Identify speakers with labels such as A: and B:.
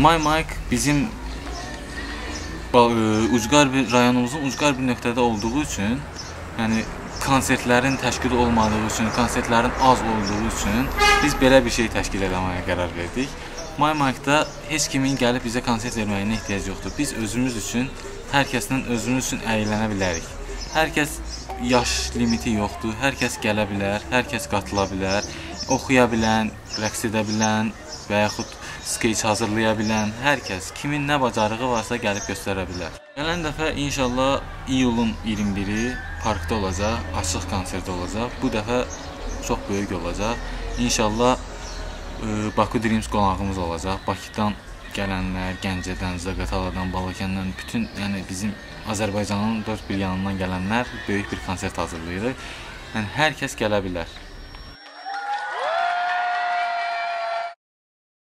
A: My Mic bizim ucqar bir rayonumuzun ucqar bir nöqtədə olduğu üçün, yəni konsertlərin təşkil olmadığı üçün, konsertlərin az olduğu üçün biz belə bir şey təşkil etməyə qərar verdik. My Mic-da heç kimin gəlib bizə konsert verməyinə ehtiyac yoxdur. Biz özümüz üçün, hər kəslə özümüz üçün əylənə bilərik. Hər kəs yaş limiti yoxdur, hər kəs gələ bilər, hər kəs qatıla bilər, oxuya bilən, rəqs edə bilən və yaxud skeç hazırlaya bilən hər kəs, kimin nə bacarığı varsa gəlib göstərə bilər. Gələn dəfə inşallah iyulun 21-i parkda olacaq, açıq konsert olacaq. Bu dəfə çox böyük olacaq. İnşallah Baku Dreams qonağımız olacaq. Bakıdan gələnlər, Gəncədən, Zaqataladan, Balakəndən, bütün yəni bizim Azərbaycanın dörd bir yanından gələnlər böyük bir konsert hazırlayırıq. Yəni hər kəs gələ bilər.